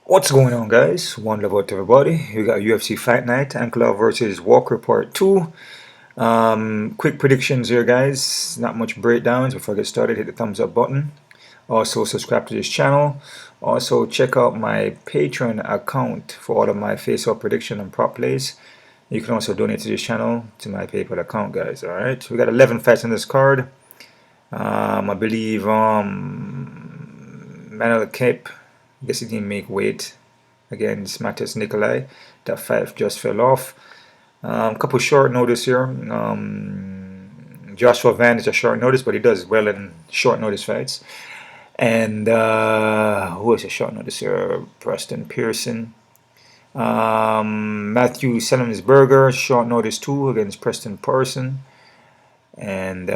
What's going on, guys? One love out to everybody. We got UFC Fight Night, Ankalaev versus Walker Part 2. Quick predictions here, guys. Not much breakdowns. Before I get started, hit the thumbs up button. Also, subscribe to this channel. Also, check out my Patreon account for all of my face-off prediction and prop plays. You can also donate to this channel to my PayPal account, guys. Alright, we got 11 fights on this card. I believe Manuel Cape, I guess he didn't make weight against Magomed Ankalaev. That fight just fell off. Couple short notice here. Joshua Van is a short notice, but he does well in short notice fights. And who is a short notice here? Preston Pearson. Matthew Semelsberger, short notice too, against Preston Pearson. And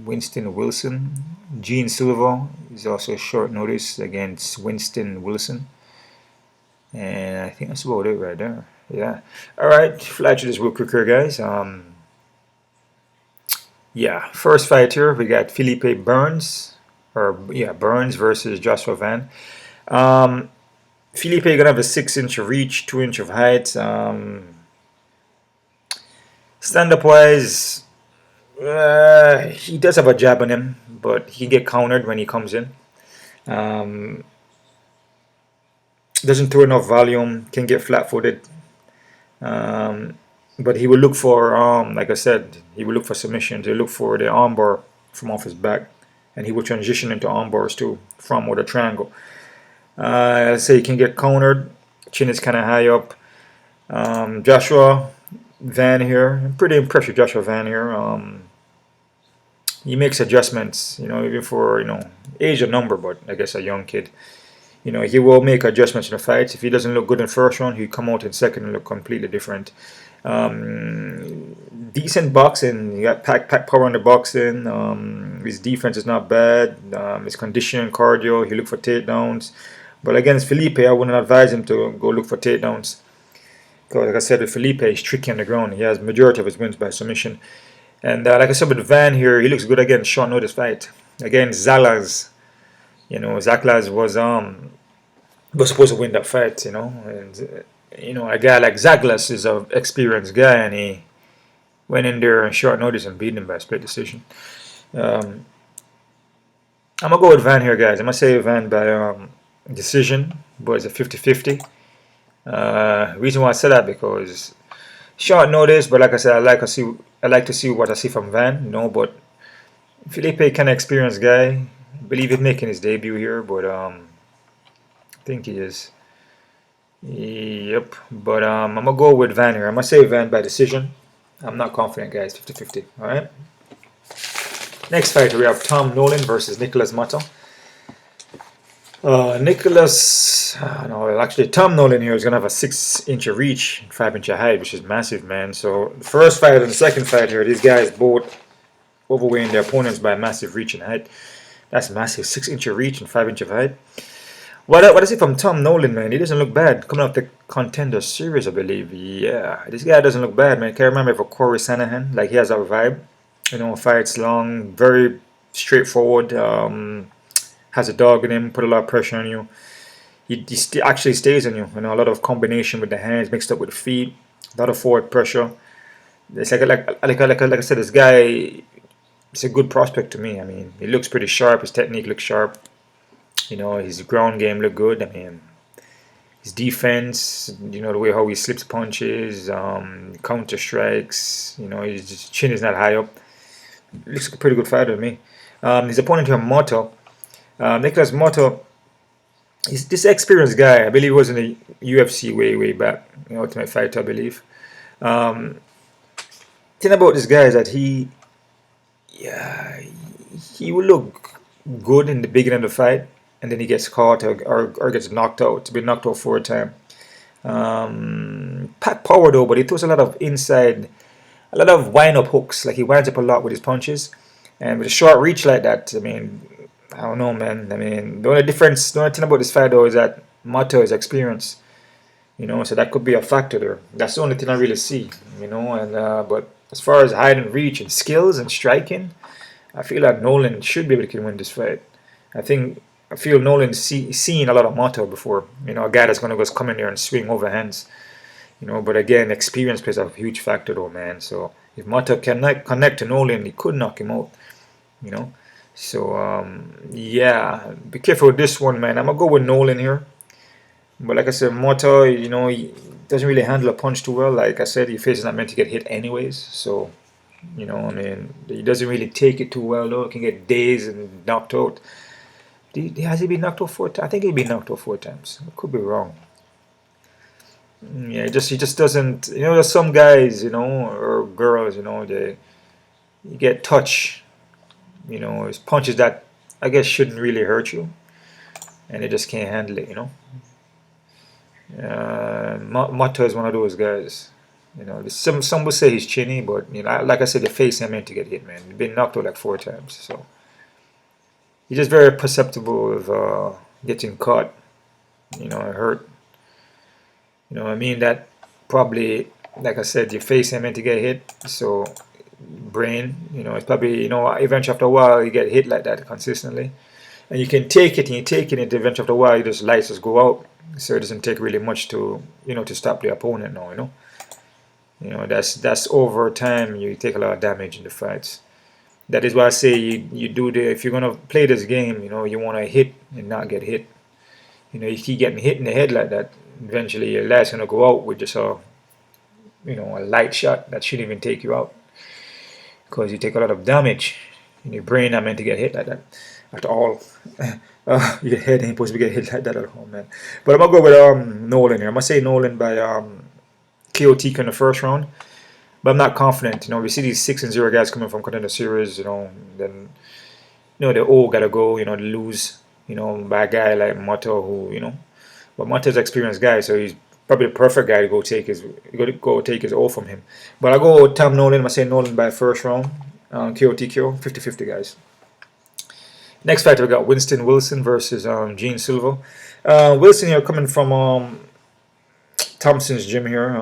Winston Wilson. Gene Silva is also short notice against Winston Wilson. And I think that's about it right there. Yeah. Alright, fly through this real quick here, guys. Yeah, first fight here, we got Burns versus Joshua Van. Felipe gonna have a 6-inch of reach, 2-inch of height. Stand-up wise, he does have a jab on him, but he can get countered when he comes in. Doesn't throw enough volume, can get flat-footed. But he will look for, like I said, he will look for submissions. He'll look for the armbar from off his back, and he will transition into armbars too, from with a triangle. I'll say he can get countered. Chin is kind of high up. Joshua Van here, I'm pretty impressed with Joshua Van here. He makes adjustments, even for, age a number, but I guess a young kid. He will make adjustments in the fights. If he doesn't look good in first round, he'll come out in second and look completely different. Decent boxing. He got pack power on the boxing. His defense is not bad. His conditioning, cardio. He look for takedowns. But against Felipe, I wouldn't advise him to go look for takedowns. Because like I said, with Felipe, he's tricky on the ground. He has majority of his wins by submission. And like I said with Van here, he looks good against short notice fight. Against Zalaz. Zalaz was supposed to win that fight, and a guy like Zaglas is an experienced guy, and he went in there on short notice and beat him by a split decision. I'm gonna go with Van here, guys. I'm gonna say Van by decision, but it's a 50-50. Reason why I said that because short notice, but like I said, I like to see what I see from Van, But Felipe kind of experienced guy. I believe he's making his debut here, but I think he is. Yep. But I'm gonna go with Van here. I'm gonna say Van by decision. I'm not confident, guys. 50-50. All right. Next fight, we have Tom Nolan versus Nicholas Motto. Tom Nolan here is gonna have a 6-inch reach, 5-inch height, which is massive, man. So the first fight and the second fight here, these guys both overweighing their opponents by massive reach and height. That's massive, 6-inch reach and 5-inch of height. What I see from Tom Nolan, man, he doesn't look bad. Coming off the Contender Series, I believe. Yeah, this guy doesn't look bad, man. I can't remember for Corey Sandhagen. Like, he has a vibe. Fights long, very straightforward. Has a dog in him, put a lot of pressure on you. He actually stays on you. A lot of combination with the hands mixed up with the feet. A lot of forward pressure. It's like I said, this guy, it's a good prospect to me. I mean, he looks pretty sharp. His technique looks sharp. His ground game look good. I mean, his defense, the way how he slips punches, counter strikes, his chin is not high up. Looks like a pretty good fighter to me. His opponent here, Motto. Nicholas Motto, he's this experienced guy. I believe he was in the UFC way back, Ultimate Fighter, I believe. Thing about this guy is that he will look good in the beginning of the fight, and then he gets caught or gets knocked out. To be knocked out for a time. Pack power though, but he throws a lot of inside, a lot of wind-up hooks. Like, he winds up a lot with his punches, and with a short reach like that, I mean, I don't know, man. I mean, the only thing about this fight though is that Motto is experience. So that could be a factor there. That's the only thing I really see. But as far as height and reach and skills and striking, I feel like Nolan should be able to win this fight. I feel Nolan's seen a lot of Mata before. You know, a guy that's going to just come in there and swing overhands. You know, but again, experience plays a huge factor though, man. So if Mata can connect to Nolan, he could knock him out. You know, so yeah, be careful with this one, man. I'm gonna go with Nolan here. But like I said, Mata, you know, he doesn't really handle a punch too well. Like I said, your face is not meant to get hit anyways. So, you know, I mean, he doesn't really take it too well though. He can get dazed and knocked out. Has he been knocked out 4 times? I think he's been knocked out 4 times. I could be wrong. Yeah, he just doesn't. You know, there's some guys, you know, or girls, you know, you get touch. You know, it's punches that I guess shouldn't really hurt you, and they just can't handle it. You know. Mata is one of those guys. You know, some would say he's chinny, but you know, like I said, the face ain't meant to get hit, man. He's been knocked out like 4 times, so he's just very perceptible of getting caught. You know, hurt. You know, I mean that probably, like I said, your face ain't meant to get hit, so brain, you know, it's probably, you know, eventually after a while you get hit like that consistently, and you can take it and you take it, and eventually after a while you just lights just go out. So it doesn't take really much to, you know, to stop the opponent now, you know, that's over time you take a lot of damage in the fights. That is why I say you do if you're gonna play this game, you know, you want to hit and not get hit. You know, you keep getting hit in the head like that, eventually your light's gonna go out with just a, you know, a light shot that shouldn't even take you out, because you take a lot of damage in your brain. Not meant to get hit like that at all. Your head ain't supposed to get hit like that at all, man. But I'm gonna go with Nolan here. I'm gonna say Nolan by KO in the first round, but I'm not confident. You know, we see these 6-0 guys coming from Contender Series. You know, then you know they all gotta go. You know, lose. You know, by a guy like Mata, who, you know, but Mata's an experienced guy, so he's probably the perfect guy to go take his O from him. But I go with Tom Nolan. I'm gonna say Nolan by first round. KO 50-50 guys. Next fight we got Winston Wilson versus Gene Silva. Wilson here coming from Thompson's gym here.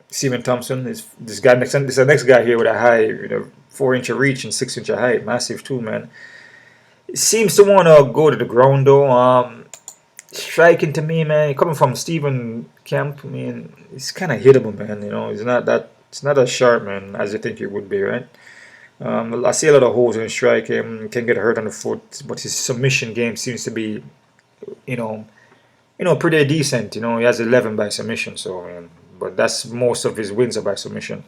Stephen Thompson is this guy next. This is the next guy here with a high, you know, 4-inch reach and 6-inch height, massive too, man. He seems to want to go to the ground though. Striking to me, man. Coming from Stephen Camp, I mean, it's kind of hittable, man. You know, it's not as sharp, man, as you think it would be, right? I see a lot of holes in his strike. Can get hurt on the foot, but his submission game seems to be, you know, pretty decent. You know, he has 11 by submission, so but that's most of his wins are by submission.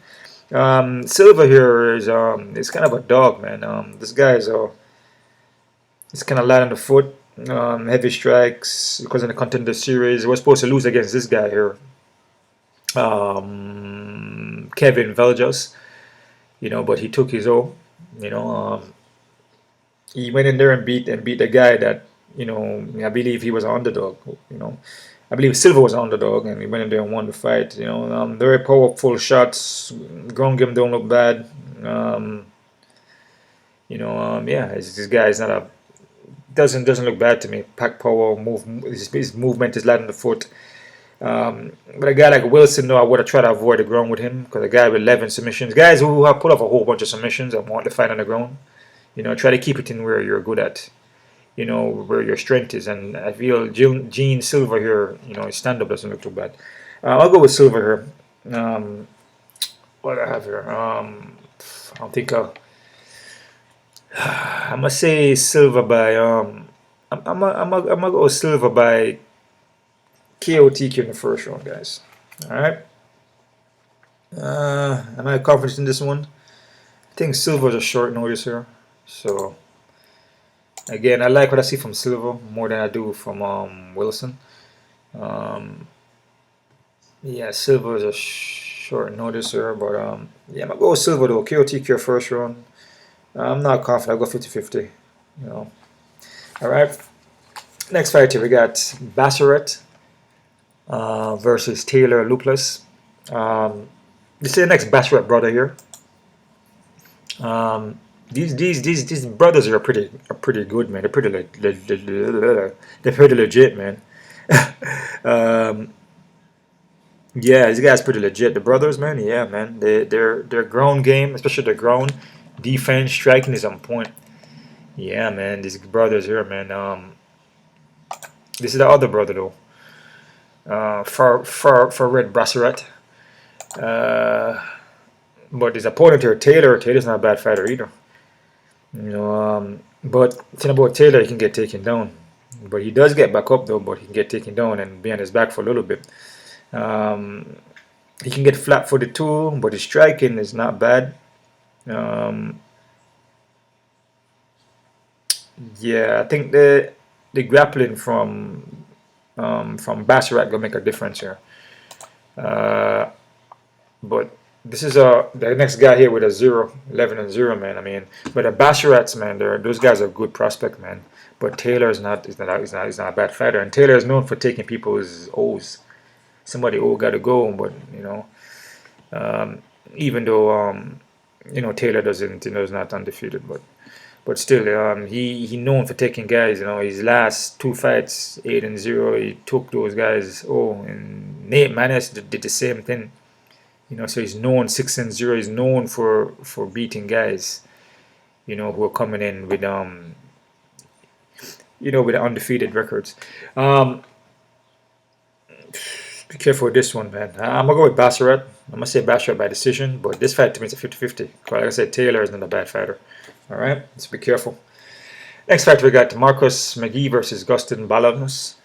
Silva here is kind of a dog, man. This guy is he's kind of light on the foot, heavy strikes because in the Contender Series we're supposed to lose against this guy here, Kevin Veljas. You know, but he took his O. You know, he went in there and beat the guy that, you know, I believe he was an underdog. You know, I believe Silva was an underdog, and he went in there and won the fight. You know, very powerful shots. Ground game don't look bad. You know, yeah, this guy is not a doesn't look bad to me. Pack power, his movement is light on the foot. But a guy like Wilson, though, I would have tried to avoid the ground with him, because a guy with 11 submissions, guys who have put off a whole bunch of submissions and want to fight on the ground, you know, try to keep it in where you're good at, you know, where your strength is. And I feel Gene Silva here, you know, his stand-up doesn't look too bad. I'll go with Silva here. What do I have here? I don't think I'm gonna say Silva by I'm gonna go Silva by KO in the first round, guys. Alright. Am I confident in this one? I think Silva's a short notice here. So again, I like what I see from Silva more than I do from Wilson. Yeah, Silva is a short notice here, but yeah, I'm gonna go with Silva though. KO first round. I'm not confident. I'll go 50-50. You know. Alright. Next fight here we got Basharat versus Taylor Lupus. This is the next Basharat brother here. These brothers are pretty good, man. They're pretty legit, man. Yeah, these guys pretty legit. The brothers, man. Yeah, man. Their ground game, especially their ground defense, striking is on point. Yeah, man, these brothers here, man. This is the other brother though. Farid Basharat. Uh, but his opponent here, Taylor. Taylor's not a bad fighter either. But the thing about Taylor, he can get taken down. But he does get back up though. But he can get taken down and be on his back for a little bit. He can get flat-footed too, but his striking is not bad. Yeah, I think the grappling from Basharat gonna make a difference here. But this is the next guy here with a 11-0, man. I mean, but the Basharats, man, those guys are good prospect, man. But Taylor is not a bad fighter, and Taylor is known for taking people's O's. Somebody got to go, but even though Taylor doesn't, is not undefeated, but still, he known for taking guys. His last 2 fights, 8-0, he took those guys. And Nate Maness did the same thing. So he's known 6-0. He's known for beating guys, who are coming in with with undefeated records. Be careful with this one, man. I'm gonna go with Basharat. I'm gonna say Basharat by decision, but this fight to me is a 50-50. Like I said, Taylor is not a bad fighter. All right, let's be careful. Next fight we got Marcus McGhee versus Gustin Balanos.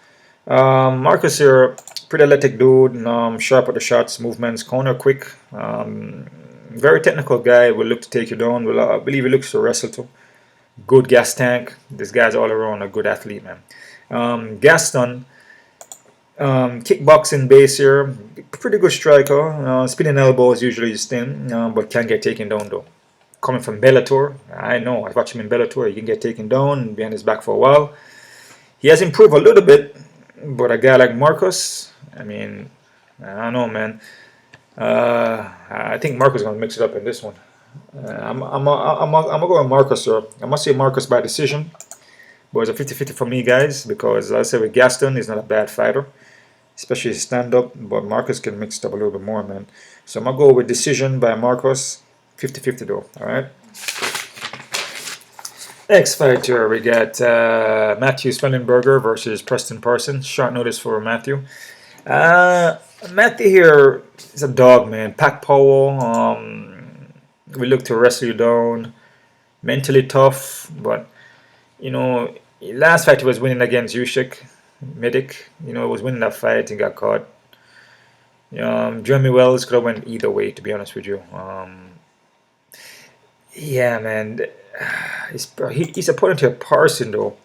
Marcus here, pretty athletic dude, sharp at the shots, movements, corner quick. Very technical guy. Will look to take you down. I believe he looks to wrestle too. Good gas tank. This guy's all around a good athlete, man. Gaston, kickboxing base here, pretty good striker. Spinning elbows usually his thing, but can get taken down though. Coming from Bellator, I know. I watched him in Bellator. He can get taken down and be on his back for a while. He has improved a little bit, but a guy like Marcus, I mean, I don't know, man. I think Marcus is gonna mix it up in this one. I'm gonna go with Marcus, sir. I must say Marcus by decision, but it's a 50-50 for me, guys, because as I said with Gaston, he's not a bad fighter, especially his stand-up, but Marcus can mix it up a little bit more, man. So I'm gonna go with decision by Marcus. 50-50 though, alright? Next fighter, we got Matthew Semelsberger versus Preston Parsons. Short notice for Matthew. Matthew here is a dog, man. Pack power. We look to wrestle you down. Mentally tough, but, last fight he was winning against Usyk, Medic. Was winning that fight and got caught. Jeremy Wells could have went either way, to be honest with you. Yeah, man. He's opponent to Parson though.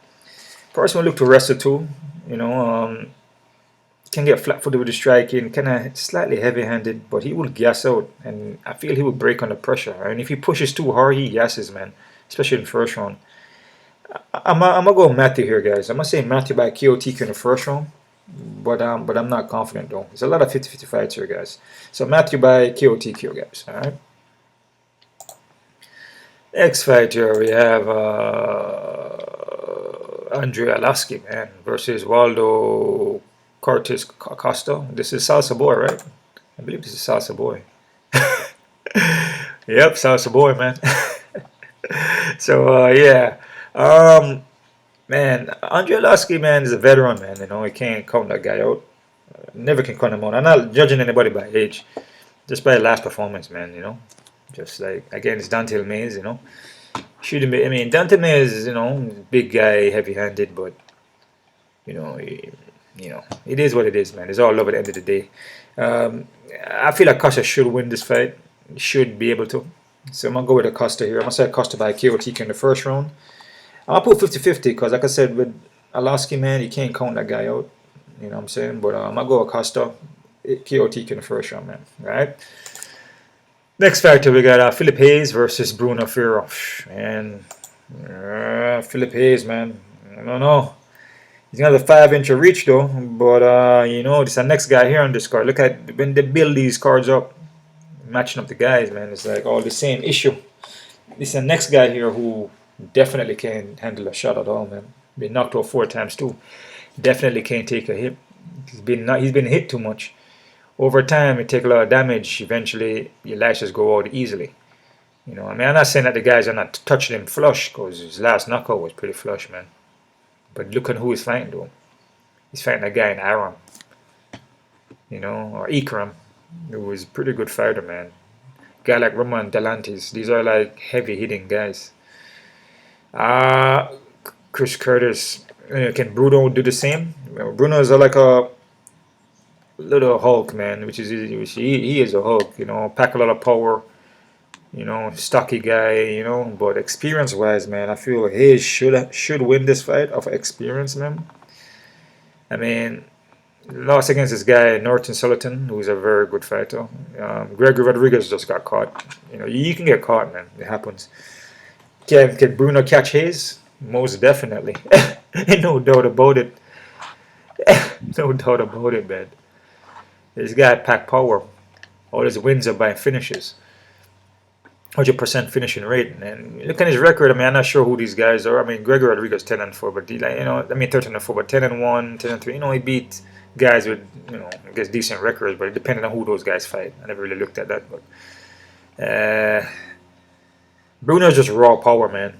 Parson will look to wrestle too. Can get flat-footed with the striking, kind of slightly heavy-handed, but he will gas out, and I feel he will break under pressure. And if he pushes too hard, he gasses, man. Especially in the first round. I'm gonna go Matthew here, guys. I'm gonna say Matthew by KOTK in the first round, but I'm not confident though. There's a lot of 50-50 fights here, guys. So Matthew by KOTK, guys. All right. Next fight here we have Andrei Arlovski, man, versus Waldo Cortes-Acosta. This is Salsa Boy, right? I believe this is Salsa Boy. Yep, Salsa Boy, man. So yeah, man, Andrei Arlovski, man, is a veteran, man. He can't count that guy out. Never can count him out. I'm not judging anybody by age, just by last performance, man. Just like, again, it's Dante Mays, Shouldn't be. I mean, Dante Mays, big guy, heavy-handed, but it is what it is, man. It's all love at the end of the day. I feel like Costa should win this fight. He should be able to. So I'm gonna go with Acosta here. I'm gonna say Acosta by KOTK in the first round. I'll put 50-50 because, like I said, with Arlovski, man, you can't count that guy out. You know what I'm saying? But I'm gonna go Acosta, KOTK in the first round, man. All right. Next fighter, we got Philip Hayes versus Bruno Ferro. And Philip Hayes, man, I don't know. He's got a 5-inch reach though, but this is the next guy here on this card. Look at when they build these cards up, matching up the guys, man. It's like all the same issue. This is the next guy here who definitely can't handle a shot at all, man. Been knocked out 4 times too. Definitely can't take a hit. He's been hit too much. Over time, it take a lot of damage. Eventually, your lashes go out easily. You know, I mean, I'm not saying that the guys are not touching him flush, because his last knockout was pretty flush, man. But look at who he's fighting, though. He's fighting a guy in Aram, you know, or Ikram, who was a pretty good fighter, man. Guy like Roman Dalantis. These are like heavy hitting guys. Chris Curtis. Can Bruno do the same? Bruno is like a little Hulk, man, which he is a Hulk, you know, pack a lot of power, you know, stocky guy, you know, but experience wise, man, I feel Hayes should win this fight of experience, man. I mean, lost against this guy Norton Sullivan, who's a very good fighter. Gregory Rodriguez just got caught. You know, you can get caught, man. It happens. Can Bruno catch Hayes? Most definitely. No doubt about it. No doubt about it, man. This guy packed power. All his wins are by finishes. 100% finishing rate. And look at his record. I mean, I'm not sure who these guys are. I mean, Gregory Rodriguez 10-4, but you know, I mean 13-4, but 10-1, 10-3. You know, he beat guys with, you know, I guess decent records, but it depended on who those guys fight. I never really looked at that, but Bruno's just raw power, man.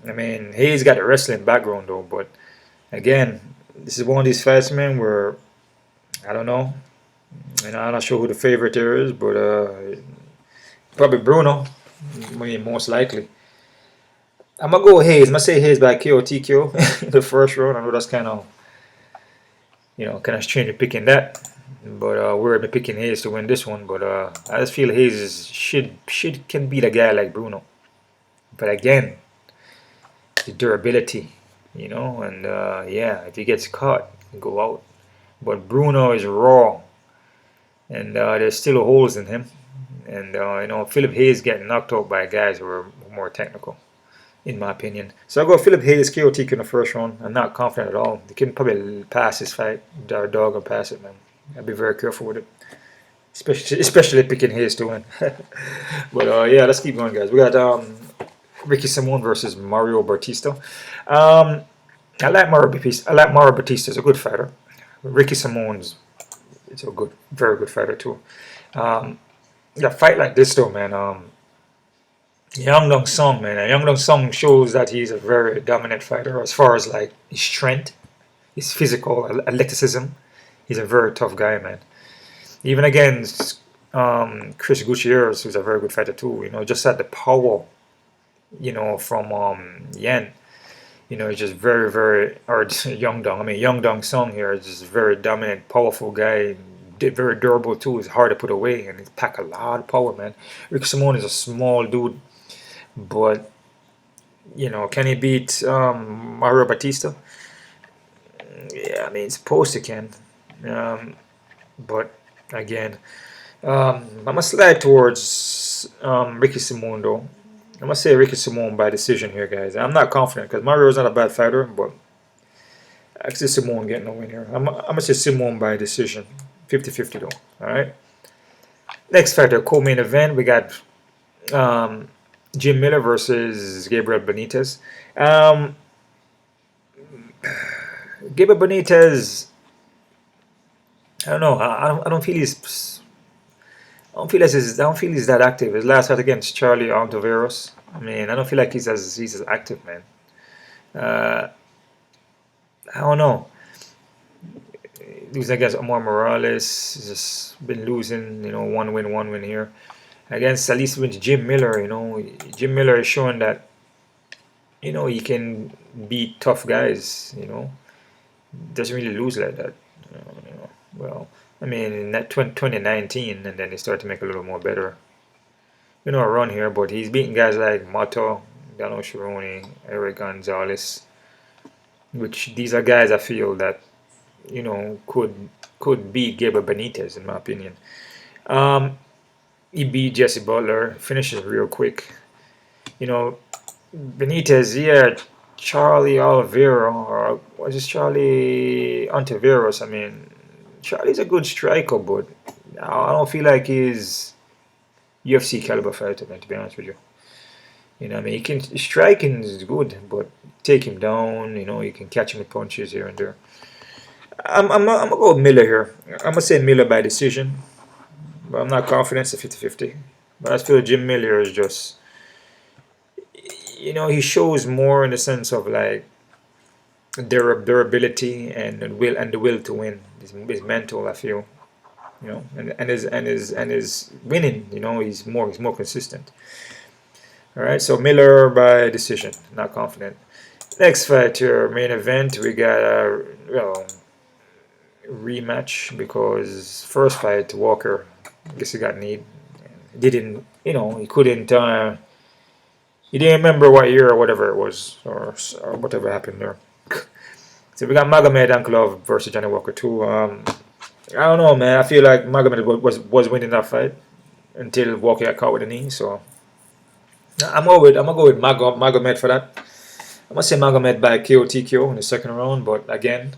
I mean, he's got a wrestling background though, but again, this is one of these fights, man, where I don't know. You know, I'm not sure who the favorite there is, but probably Bruno. I mean, most likely. I'm gonna go Hayes. I'm gonna say Hayes by KO TKO in the first round. I know that's kind of, you know, kind of strange to picking that, but we're picking Hayes to win this one. But I just feel Hayes can beat a guy like Bruno. But again, the durability, you know, and yeah, if he gets caught, he can go out. But Bruno is raw, and there's still holes in him. And you know, Philip Hayes getting knocked out by guys who are more technical, in my opinion. So I go Philip Hayes, KO TKO in the first round. I'm not confident at all. They can probably pass this fight. Our dog will pass it, man. I'll be very careful with it, especially picking Hayes to win. But yeah, let's keep going, guys. We got Ricky Simón versus Mario Batista. I like Mario Batista. I like Mario Batista. He's a good fighter. Ricky Simón's a good, very good fighter too. A fight like this though, man. Yang Dong Song, man. Yang Dong Song shows that he's a very dominant fighter as far as like his strength, his physical athleticism. He's a very tough guy, man. Even against Chris Gutierrez, who's a very good fighter too. You know, just had the power, you know, from Yan. You know, he's just very, very, or Yang Dong. I mean, Yang Dong Song here is just a very dominant, powerful guy. Very durable too. It's hard to put away, and he pack a lot of power, man. Ricky Simón is a small dude, but you know, can he beat Mario Batista? Yeah, I mean, supposed to can. But again, I'm gonna slide towards Ricky Simón though. I'm gonna say Ricky Simón by decision here, guys. I'm not confident because Mario is not a bad fighter, but I see Simón getting a win here. I'm gonna say Simón by decision. 50-50 though. Alright. Next fighter, co-main event, we got Jim Miller versus Gabriel Benitez. Gabriel Benitez, I don't know. I don't feel he's that active. His last fight against Charlie Ontiveros. I mean, I don't feel like he's as active, man. I don't know. Losing against Omar Morales, he's just been losing, you know, one win here. Against at least with Jim Miller, you know, Jim Miller is showing that, you know, he can beat tough guys, you know. Doesn't really lose like that. You know. Well, I mean, in that 2019, and then he started to make a little more better, you know, a run here. But he's beating guys like Mato, Dano Cerrone, Eric Gonzalez, which these are guys I feel that, you know, could beat Gabriel Benitez, in my opinion. He beat Jesse Butler, finishes real quick. You know, Benitez, yeah, Charlie Oliveira, or was this Charlie Ontiveros? I mean, Charlie's a good striker, but I don't feel like he's UFC caliber fighter, man, to be honest with you. You know, I mean, his striking is good, but take him down, you know, you can catch him with punches here and there. I'm gonna go with Miller here. I'm gonna say Miller by decision, but I'm not confident. It's a 50-50. But I feel Jim Miller is just, he shows more in the sense of like durability and the will to win. His mental, I feel, and his winning. He's more consistent. All right, so Miller by decision, not confident. Next fight here, main event, we got a rematch because first fight Walker, I guess he got kneed. Didn't he couldn't he didn't remember what year or whatever it was or whatever happened there. So we got Magomed Ankalaev versus Johnny Walker 2. I don't know, man. I feel like Magomed was winning that fight until Walker got caught with a knee. So I'm gonna go with Magomed for that. I'm gonna say Magomed by KO TKO in the second round, but again,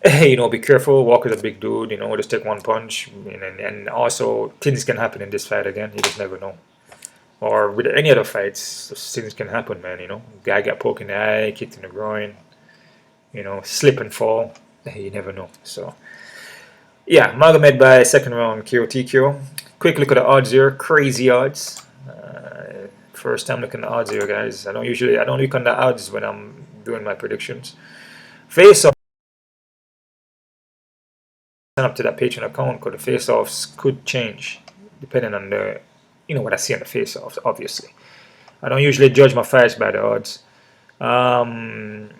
be careful. Walker's a big dude. Just take one punch, and also things can happen in this fight again. You just never know. Or with any other fights, things can happen, man. Guy got poked in the eye, kicked in the groin. Slip and fall. You never know. So, yeah, Magomed by second round KO TKO. Quick look at the odds here. Crazy odds. First time looking at the odds here, guys. I don't look on the odds when I'm doing my predictions. Face off. Sign up to that Patreon account because the face offs could change depending on the what I see on the face offs. Obviously, I don't usually judge my fights by the odds. Van,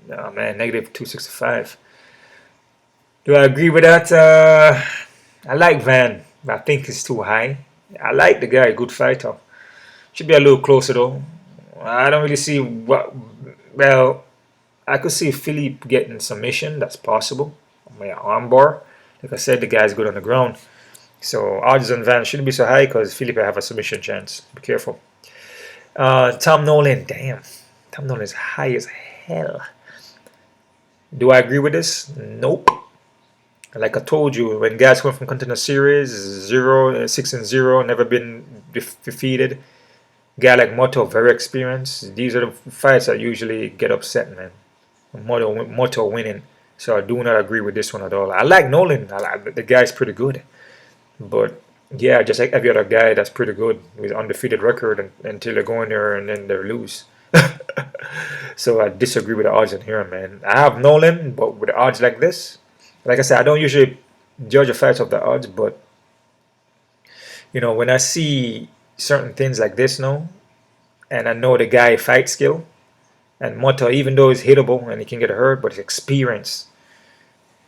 oh man, negative 265. Do I agree with that? I like Van, but I think it's too high. I like the guy, good fighter. Should be a little closer though. I don't really see what. Well, I could see Philippe getting submission. That's possible. My armbar. Like I said, the guy's good on the ground. So odds on Van shouldn't be so high because Philippe have a submission chance. Be careful. Tom Nolan, damn. Tom Nolan is high as hell. Do I agree with this? Nope. Like I told you, when guys come from Contender Series, 6-0, never been defeated. Guy like Moto, very experienced. These are the fights that usually get upset, man. Moto winning. So I do not agree with this one at all. I like Nolan. The guy's pretty good. But yeah, just like every other guy that's pretty good with undefeated record until they go in there and then they lose. So I disagree with the odds in here, man. I have Nolan, but with the odds like this, like I said, I don't usually judge a fight off the odds, but when I see certain things like this now, and I know the guy fight skill, and Moto, even though he's hittable and he can get hurt, but his experience,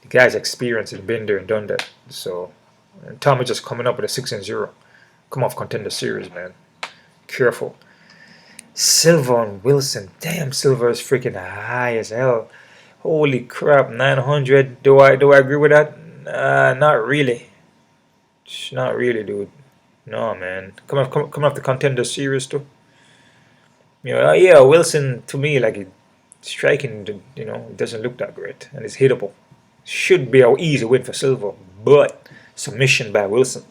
the guy's experience has been there and done that. So, and Tom is just coming up with a 6-0, come off Contender Series, man. Careful. Silva and Wilson, damn, Silva is freaking high as hell. Holy crap, 900. Do I agree with that? Not really. Not really, dude. No, man. Come off the Contender Series too. Yeah, Wilson to me, like, striking, doesn't look that great, and it's hittable. Should be an easy win for Silva, but submission by Wilson.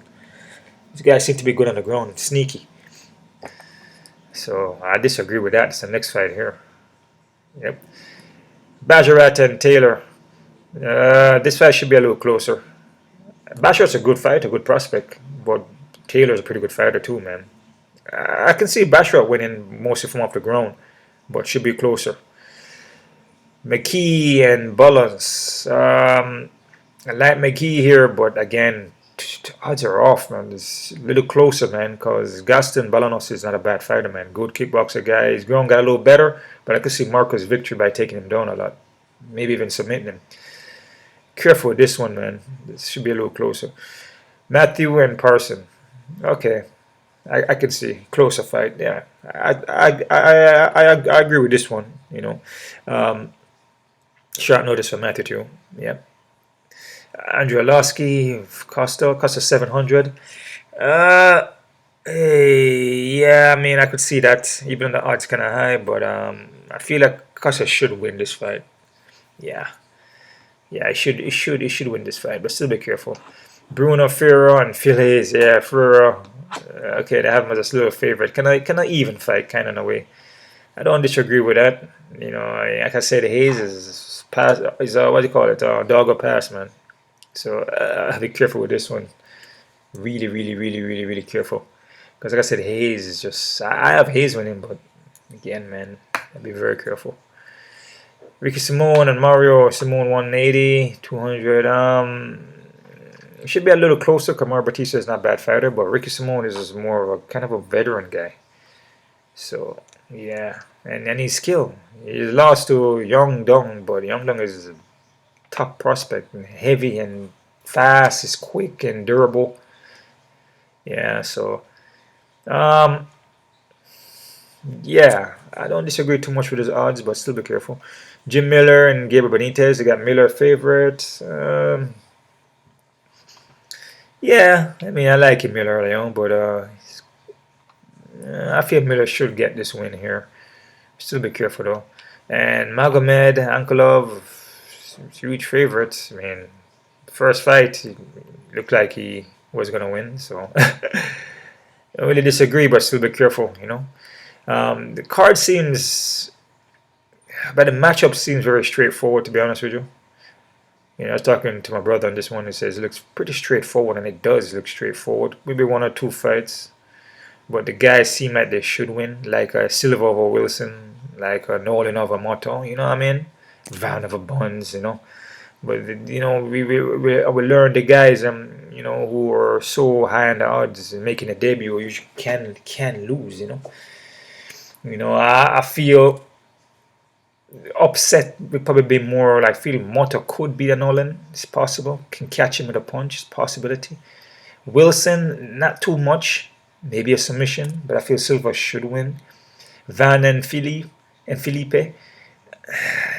This guy seems to be good on the ground, sneaky. So I disagree with that. It's the next fight here. Yep. Basharat and Taylor. This fight should be a little closer. Basharat's a good fighter, a good prospect, but Taylor's a pretty good fighter too, man. I can see Basharat winning mostly from off the ground, but should be closer. McGhee and Bullens. I like McGhee here, but again, odds are off, man. It's a little closer, man, because Gaston Balanos is not a bad fighter, man. Good kickboxer guy. His ground got a little better, but I could see Marco's victory by taking him down a lot. Maybe even submitting him. Careful with this one, man. This should be a little closer. Matthew and Parson. Okay. I can see. Closer fight, yeah. I agree with this one, Short notice for Matthew too. Yeah. Andrzejowski, Costa 700. Yeah, I mean, I could see that, even though the odds kind of high, but I feel like Costa should win this fight. Yeah, he should win this fight, but still be careful. Bruno Ferro and Phil Hayes. Yeah, Ferro. Okay, they have him as a little favorite. Can I even fight, kind of in a way. I don't disagree with that. Like I said, Hayes is pass. Is what do you call it? Dog or pass, man. So be careful with this one. Really, really, really, really, really careful. Because like I said, Hayes is just... I have Hayes winning, but again, man, I'll be very careful. Ricky Simón and Mario Simón 180, 200. It should be a little closer because Mario Batista is not a bad fighter, but Ricky Simón is just more of a kind of a veteran guy. So, yeah. And he's skilled. He lost to Young Dong, but Young Dong is a top prospect and heavy and fast, is quick and durable. Yeah, so yeah, I don't disagree too much with his odds, but still be careful. Jim Miller and Gabriel Benitez, they got Miller favorite. Yeah, I mean, I like him Miller early on, but I feel Miller should get this win here. Still be careful though. And Magomed Ankalaev, huge favorite. I mean, first fight, it looked like he was gonna win, so I don't really disagree, but still be careful, you know. The card seems, but the matchup seems very straightforward, to be honest with you. You know, I was talking to my brother on this one. He says it looks pretty straightforward, and it does look straightforward. Maybe one or two fights, but the guys seem like they should win, like Silva over Wilson, like Nolan over Motto. You know what I mean? Van over Buns, you know. But you know, we learned the guys, you know, who are so high on the odds and making a debut, you can lose, you know. You know, I feel upset would probably be more like feel Motto could be a Nolan. It's possible. Can catch him with a punch. It's a possibility. Wilson, not too much. Maybe a submission, but I feel Silva should win. Van and Felipe.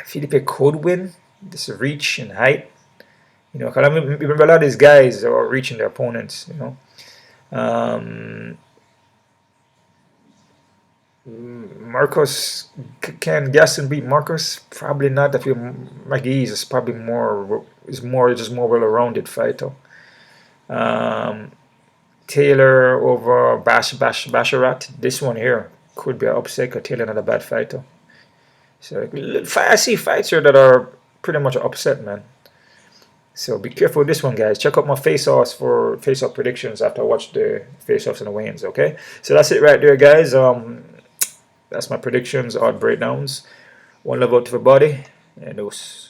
Felipe could win. This reach and height. You know, 'cause I remember a lot of these guys are reaching their opponents, you know. Marcos, can Gaston beat Marcos? Probably not. I feel McGhee is probably just more well-rounded fighter. Taylor over Basharat. This one here could be an upset because Taylor not a bad fighter. So I see fights here that are pretty much an upset, man. So be careful with this one, guys. Check out my face-offs for face-off predictions after I watch the face-offs and the weigh-ins, okay? So that's it right there, guys. That's my predictions, odd breakdowns. One love out to everybody, and those.